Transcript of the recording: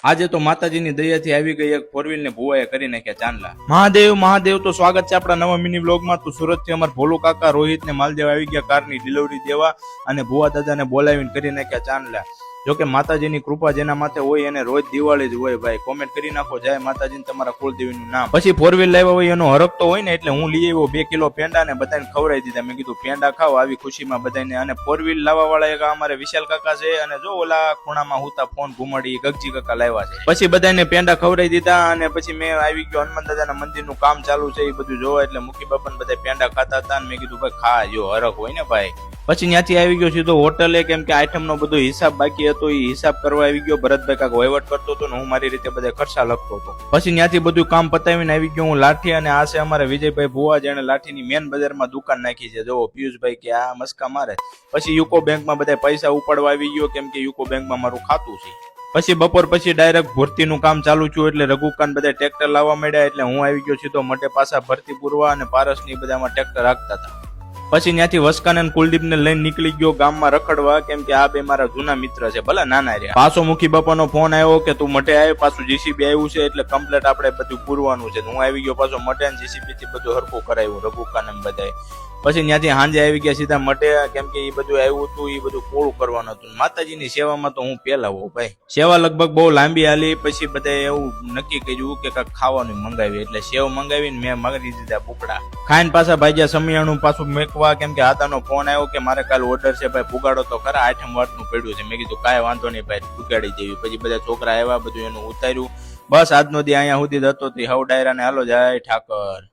આજે તો માતાજીની દયાથી આવી ગઈ એક ફોરવ્હીલ ને ભુવાએ કરી નાખ્યા ચાંદલા। મહાદેવ તો સ્વાગત છે આપણા નવા મિની વ્લોગમાં। તો સુરત થી અમાર ભોલુ કાકા રોહિત ને માલદેવ આવી ગયા કારની ડિલિવરી દેવા અને ભુવા દાદાને બોલાવીને કરી નાખ્યા ચાંદલા। જોકે માતાજીની કૃપા જેના માથે હોય એને રોજ દિવાળી જ હોય ભાઈ। કોમેન્ટ કરી નાખો જય માતાજી તમારા કુળદેવીનું નામ। પછી ફોરવ્હીલ લાવ્યા હોય એનો હરખ તો હોય ને, એટલે હું લઈ આવ્યો 2 કિલો પેંડા ને બધાને ખવડાવી દીધા। મેં કીધું પેંડા ખાવ આવી ખુશીમાં બધાને। અને ફોરવ્હીલ લાવવા વાળા એક અમારે વિશાલ કાકા છે, અને જો ઓલા ખૂણામાં હુતા ફોન ઘુમાડી ગગજી કાકા લાવ્યા છે। પછી બધાને પેંડા ખવડાવી દીધા અને પછી મેં આવી ગયો હનુમાન દાદાના મંદિરનું કામ ચાલુ છે એ બધું જોવા, એટલે મુખી બાપાને બધા પેંડા ખાતા હતા। મેં કીધું ભાઈ ખા જો હરખ હોય ને ભાઈ। પછી ત્યાંથી આવી ગયો સીધો હોટલે, કેમ કે આઈટમનો બધો હિસાબ બાકી હતો, એ હિસાબ કરવા આવી ગયો। ભરતભાઈ કાકા વહીવટ કરતો હતો ને હું મારી રીતે બધા ખર્ચા લખતો હતો। પછી ત્યાંથી બધું કામ પતાવીને આવી ગયો હું લાઠી, અને આ છે અમારે વિજયભાઈ ભુવા, જેને લાઠીની મેન બજારમાં દુકાન નાખી છે। જો પિયુષભાઈ કે આ મસ્કા મારે। પછી યુકો બેંકમાં બધા પૈસા ઉપાડવા આવી ગયો, કેમ કે યુકો બેંકમાં મારું ખાતું છે। પછી બપોર પછી ડાયરેક્ટ ભરતીનું કામ ચાલુ થયું, એટલે રઘુકાન બધા ટ્રેક્ટર લાવવા માંડ્યા, એટલે હું આવી ગયો સીધો મટે પાછા ભરતી પૂરવા, અને પારસની બધામાં ટ્રેક્ટર રાખતા હતા। પછી ત્યાંથી વસકાન અને કુલદીપને લઈને નીકળી ગયો ગામમાં રખડવા, કેમ કે આ બે મારા જૂના મિત્ર છે, ભલે નાના રહ્યા। પાછો મુખી બાપાનો ફોન આવ્યો કે તું મટે આવ્યો, પાછું જીસીબી આવ્યું છે એટલે કમ્પ્લેટ આપણે બધું પૂરવાનું છે। હું આવી ગયો પાછો મટે, જીસીબી થી બધું હરખું કરાવ્યું રઘુકાન એમ બધાએ। પછી ત્યાંથી સાંજે આવી ગયા સીધા મટે, કેમ કે એ બધું આવ્યું હતું, એ બધું કોળું કરવાનું હતું। માતાજીની સેવામાં તો હું પેલા હોઉં ભાઈ। સેવા લગભગ બહુ લાંબી હાલી। પછી બધાએ એવું નક્કી કર્યું કે કાંઈક ખાવાનું મંગાવી, એટલે સેવ મંગાવીને મેં મંગાવી દીધા પુકડા। ખાઈને પાછા ભાગ્યા સમિયાણું પાછું મેકવા, કેમ કે આદાનો ફોન આવ્યો કે મારે કાલ ઓર્ડર છે ભાઈ, પુગાડો તો ખરા, 8મ વાતનું પડ્યું છે। મેં કીધું કાંઈ વાંધો નહીં ભાઈ, પુગાડી દેવી। પછી બધા છોકરા આવ્યા, બધું એનું ઉતાર્યું। બસ આજનો દી અહીંયા સુધી હતો, હવ ડાયરા ને હાલો જાય ઠાકર।